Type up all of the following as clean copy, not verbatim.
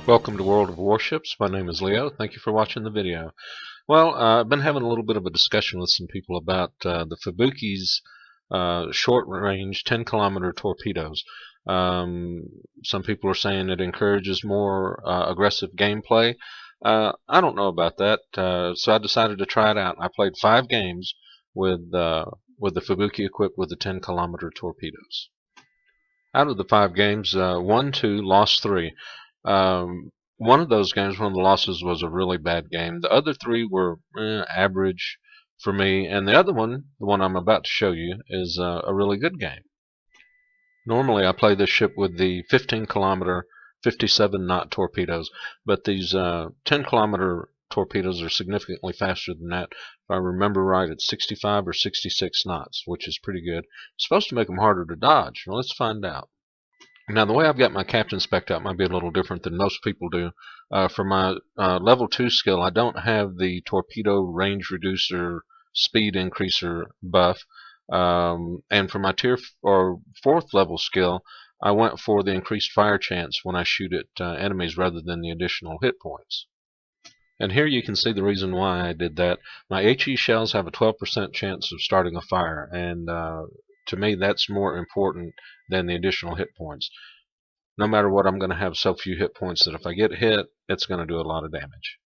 Welcome to World of Warships. My name is Leo. Thank you for watching the video. Well, I've been having a little bit of a discussion with some people about the Fubuki's short-range 10-kilometer torpedoes. Some people are saying it encourages more aggressive gameplay. I don't know about that, so I decided to try it out. I played 5 games with the Fubuki equipped with the 10-kilometer torpedoes. Out of the 5 games, won 2, lost 3. One of those games, one of the losses was a really bad game. The other 3 were average for me, and the other one, the one I'm about to show you, is a really good game. Normally I play this ship with the 15-kilometer, 57-knot torpedoes, but these 10-kilometer torpedoes are significantly faster than that. If I remember right, it's 65 or 66 knots, which is pretty good. It's supposed to make them harder to dodge. Well, let's find out. Now, the way I've got my captain spec'd out might be a little different than most people do. For my level 2 skill, I don't have the torpedo range reducer speed increaser buff. And for my tier or 4th level skill, I went for the increased fire chance when I shoot at enemies rather than the additional hit points. And here you can see the reason why I did that. My HE shells have a 12% chance of starting a fire, and to me that's more important than the additional hit points. No matter what, I'm going to have so few hit points that if I get hit, it's going to do a lot of damage.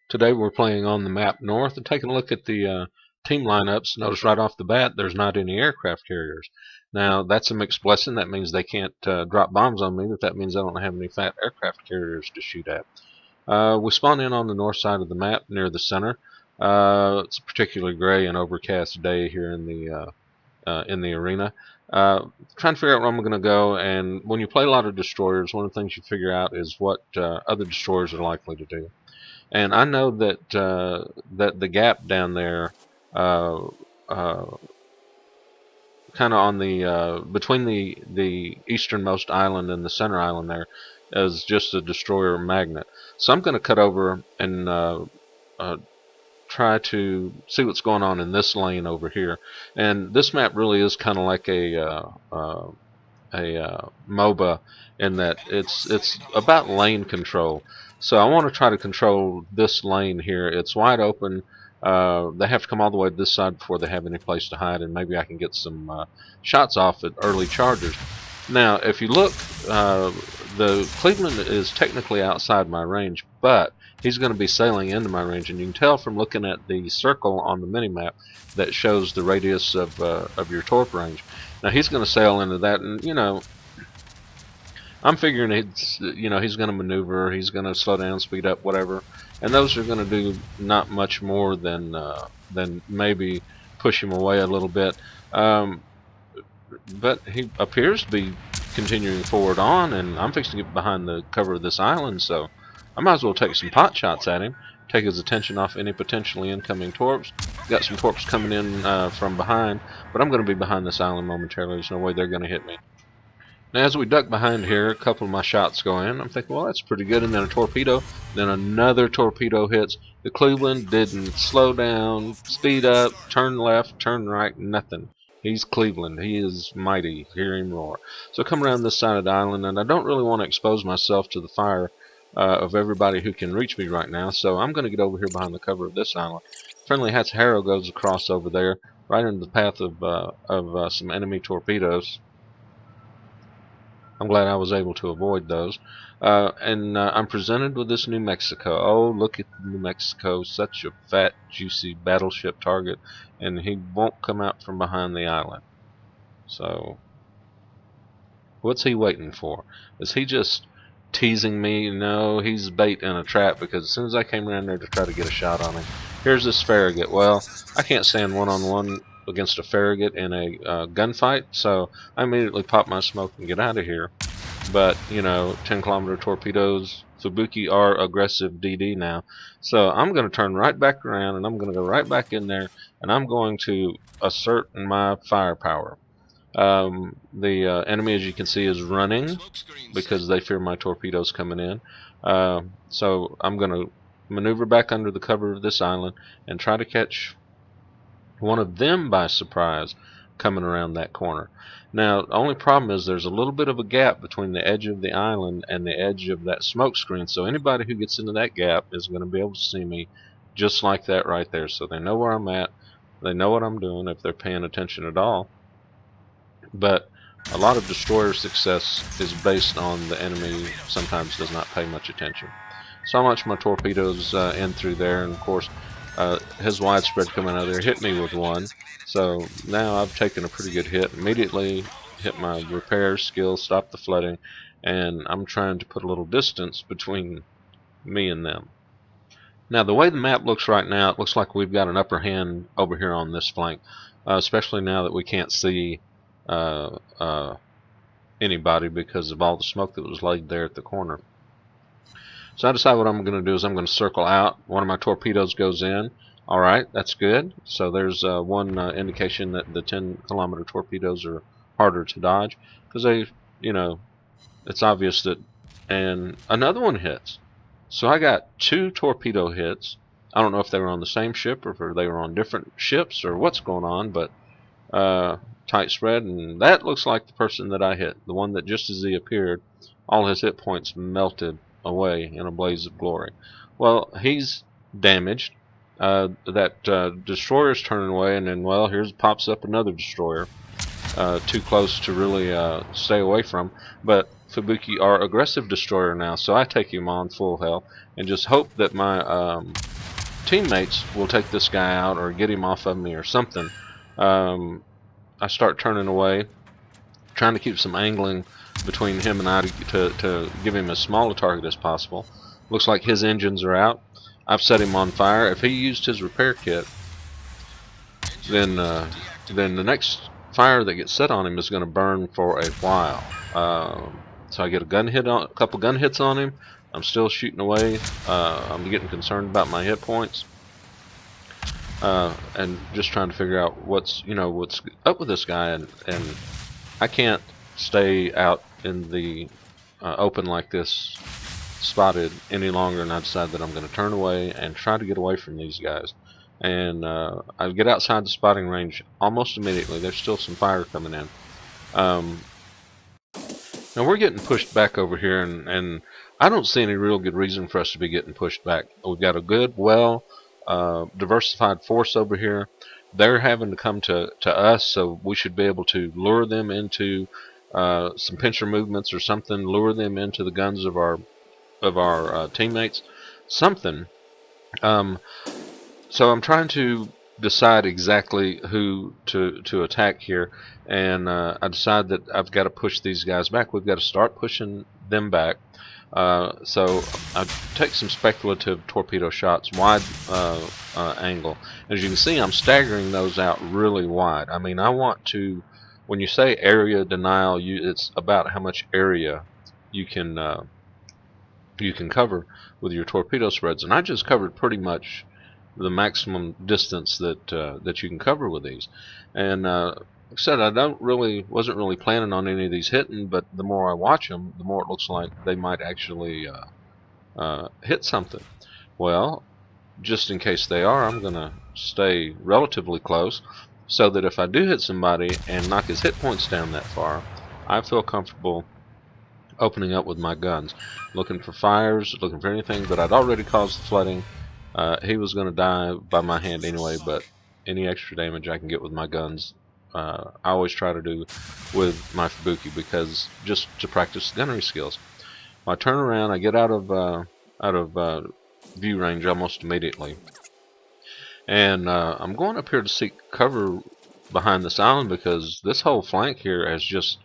Today we're playing on the map north and taking a look at the team lineups. Notice right off the bat there's not any aircraft carriers. Now that's a mixed blessing. That means they can't drop bombs on me, but that means I don't have any fat aircraft carriers to shoot at. We spawn in on the north side of the map near the center. It's a particularly gray and overcast day here in the arena. Trying to figure out where I'm going to go, and when you play a lot of destroyers, one of the things you figure out is what other destroyers are likely to do. And I know that that the gap down there, kind of on the between the easternmost island and the center island there, is just a destroyer magnet. So I'm going to cut over and try to see what's going on in this lane over here. And this map really is kind of like a MOBA in that it's about lane control. So I want to try to control this lane here. It's wide open. They have to come all the way to this side before they have any place to hide, and maybe I can get some shots off at early chargers. Now, if you look, the Cleveland is technically outside my range, but he's going to be sailing into my range, and you can tell from looking at the circle on the minimap that shows the radius of your torp range. Now he's going to sail into that, and I'm figuring he's going to maneuver, he's going to slow down, speed up, whatever, and those are going to do not much more than maybe push him away a little bit. But he appears to be continuing forward on, and I'm fixing to get behind the cover of this island, so I might as well take some pot shots at him, take his attention off any potentially incoming torps. Got some torps coming in from behind, but I'm going to be behind this island momentarily. There's no way they're going to hit me. Now, as we duck behind here, a couple of my shots go in. I'm thinking, well, that's pretty good. And then a torpedo. Then another torpedo hits. The Cleveland didn't slow down, speed up, turn left, turn right, nothing. He's Cleveland. He is mighty. Hear him roar. So I come around this side of the island, and I don't really want to expose myself to the fire of everybody who can reach me right now. So I'm going to get over here behind the cover of this island. Friendly Harrow goes across over there, right into the path of some enemy torpedoes. I'm glad I was able to avoid those. And I'm presented with this New Mexico. Oh, look at New Mexico. Such a fat, juicy battleship target. And he won't come out from behind the island. So, what's he waiting for? Is he just teasing me? No, he's bait in a trap, because as soon as I came around there to try to get a shot on him, here's this Farragut. Well, I can't stand one-on-one against a Farragut in a gunfight, so I immediately pop my smoke and get out of here. But 10-kilometer torpedoes, Fubuki are aggressive DD now, so I'm going to turn right back around, and I'm going to go right back in there, and I'm going to assert my firepower. The enemy, as you can see, is running because they fear my torpedoes coming in. So I'm going to maneuver back under the cover of this island and try to catch one of them by surprise. coming around that corner. Now, the only problem is there's a little bit of a gap between the edge of the island and the edge of that smoke screen, so anybody who gets into that gap is going to be able to see me just like that right there. So they know where I'm at, they know what I'm doing if they're paying attention at all. But a lot of destroyer success is based on the enemy sometimes does not pay much attention. So I launched my torpedoes in through there, and of course his widespread coming out of there hit me with one. So now I've taken a pretty good hit. Immediately hit my repair skill, stop the flooding, and I'm trying to put a little distance between me and them. Now the way the map looks right now, it looks like we've got an upper hand over here on this flank, especially now that we can't see anybody because of all the smoke that was laid there at the corner. So I decide what I'm going to do is I'm going to circle out. One of my torpedoes goes in. Alright, that's good. So there's one indication that the 10-kilometer torpedoes are harder to dodge because they, it's obvious that, and another one hits. So I got 2 torpedo hits. I don't know if they were on the same ship or if they were on different ships or what's going on, but tight spread, and that looks like the person that I hit, the one that just as he appeared, all his hit points melted away in a blaze of glory. Well, he's damaged. That destroyer's turning away, and then, well, here's pops up another destroyer, too close to really stay away from. But Fubuki are aggressive destroyer now, so I take him on full health and just hope that my teammates will take this guy out or get him off of me or something. I start turning away, trying to keep some angling between him and I to give him as small a target as possible. Looks like his engines are out. I've set him on fire. If he used his repair kit, then the next fire that gets set on him is going to burn for a while. So I get a couple gun hits on him. I'm still shooting away. I'm getting concerned about my hit points. And just trying to figure out what's up with this guy, and I can't stay out in the open like this spotted any longer, and I decide that I'm going to turn away and try to get away from these guys. And I get outside the spotting range almost immediately. There's still some fire coming in. Now we're getting pushed back over here, and I don't see any real good reason for us to be getting pushed back. We've got a good, diversified force over here. They're having to come to us, so we should be able to lure them into some pincher movements or something, lure them into the guns of our teammates, something. So I'm trying to decide exactly who to attack here, and I decide that I've got to push these guys back. We've got to start pushing them back. So I take some speculative torpedo shots, wide angle. As you can see, I'm staggering those out really wide. I mean, I want to, when you say area denial, it's about how much area you can cover with your torpedo spreads, and I just covered pretty much the maximum distance that you can cover with these. And like I said, I wasn't really planning on any of these hitting, but the more I watch them, the more it looks like they might actually hit something. Well, just in case they are, I'm going to stay relatively close so that if I do hit somebody and knock his hit points down that far, I feel comfortable opening up with my guns, looking for fires, looking for anything. But I'd already caused the flooding. He was going to die by my hand anyway, but any extra damage I can get with my guns, I always try to do with my Fubuki, because just to practice gunnery skills. When I turn around, I get out of view range almost immediately, and I'm going up here to seek cover behind this island, because this whole flank here has just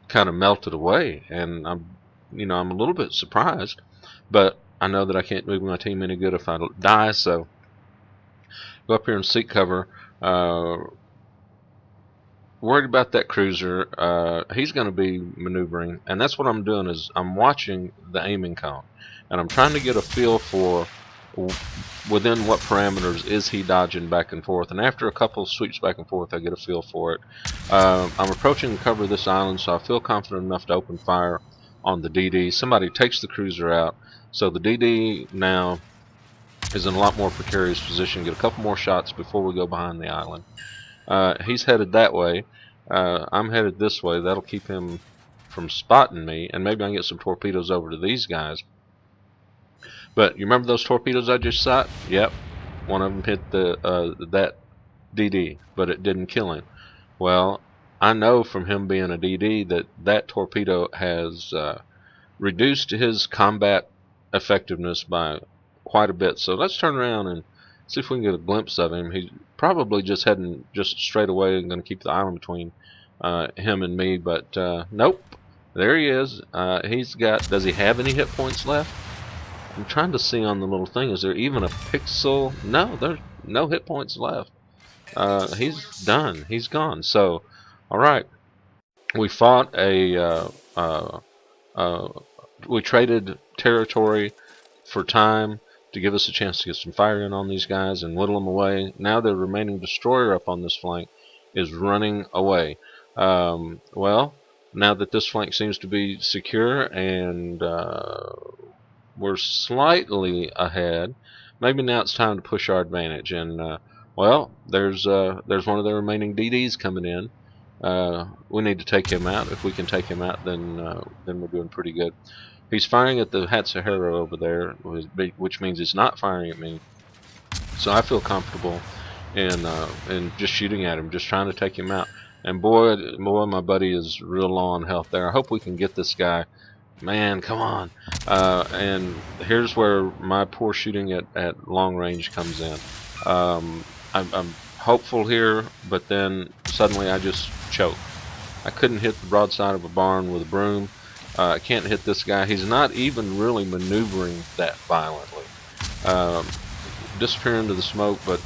kind of melted away, and I'm a little bit surprised, but I know that I can't move my team any good if I die, so go up here and seek cover. Worried about that cruiser. He's going to be maneuvering, and that's what I'm doing, is I'm watching the aiming cone, and I'm trying to get a feel for within what parameters is he dodging back and forth. And after a couple of sweeps back and forth, I get a feel for it. I'm approaching the cover of this island, so I feel confident enough to open fire on the DD. Somebody takes the cruiser out, so the DD now is in a lot more precarious position. Get a couple more shots before we go behind the island. He's headed that way. I'm headed this way. That'll keep him from spotting me, and maybe I can get some torpedoes over to these guys. But you remember those torpedoes I just shot? Yep, one of them hit that DD, but it didn't kill him. Well, I know from him being a DD that that torpedo has reduced his combat effectiveness by quite a bit. So let's turn around and see if we can get a glimpse of him. He's probably just heading just straight away and going to keep the island between him and me, but nope. There he is. He's got. Does he have any hit points left? I'm trying to see on the little thing. Is there even a pixel? No, there's no hit points left. He's done. He's gone. So, all right. We fought uh, we traded territory for time to give us a chance to get some fire in on these guys and whittle them away. Now the remaining destroyer up on this flank is running away. Well, now that this flank seems to be secure and we're slightly ahead, maybe now it's time to push our advantage. And well, there's one of the remaining DDs coming in. We need to take him out. If we can take him out, then we're doing pretty good. He's firing at the Hatsuhara over there, which means he's not firing at me. So I feel comfortable in just shooting at him, just trying to take him out. And boy, my buddy is real low on health there. I hope we can get this guy. Man, come on. And here's where my poor shooting at long range comes in. I'm hopeful here, but then suddenly I just choke. I couldn't hit the broadside of a barn with a broom. I can't hit this guy. He's not even really maneuvering that violently. Disappear into the smoke, but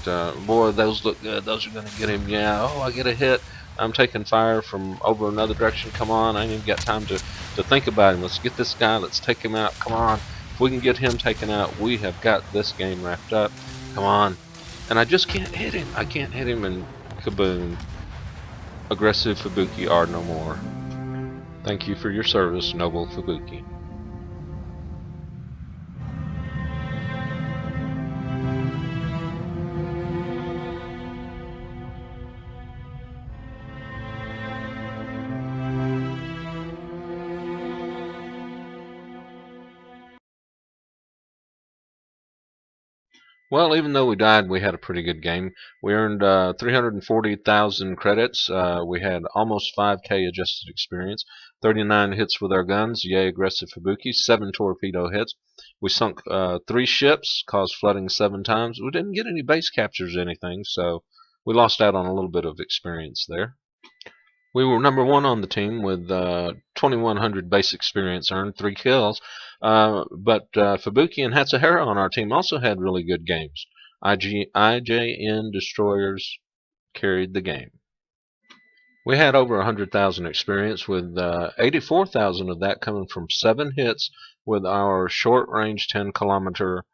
boy, those look good. Those are going to get him. Yeah, oh, I get a hit. I'm taking fire from over another direction. Come on, I ain't even got time to think about him. Let's get this guy. Let's take him out. Come on. If we can get him taken out, we have got this game wrapped up. Come on. And I just can't hit him. I can't hit him, and kaboom. Aggressive Fubuki are no more. Thank you for your service, noble Fubuki. Well, even though we died, we had a pretty good game. We earned 340,000 credits. We had almost 5K adjusted experience. 39 hits with our guns. Yay, aggressive Fubuki. 7 torpedo hits. We sunk 3 ships, caused flooding 7 times. We didn't get any base captures or anything, so we lost out on a little bit of experience there. We were number 1 on the team with 2,100 base experience earned, 3 kills. But Fubuki and Hatsuhara on our team also had really good games. IJN destroyers carried the game. We had over 100,000 experience, with 84,000 of that coming from 7 hits with our short-range 10-kilometer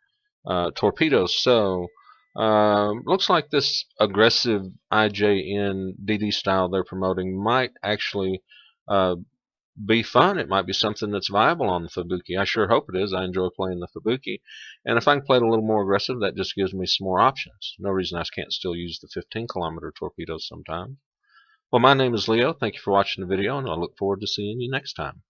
torpedoes. So looks like this aggressive IJN DD style they're promoting might actually be fun. It might be something that's viable on the Fubuki. I sure hope it is. I enjoy playing the Fubuki. And if I can play it a little more aggressive, that just gives me some more options. No reason I can't still use the 15-kilometer torpedoes sometimes. Well, my name is Leo. Thank you for watching the video, and I look forward to seeing you next time.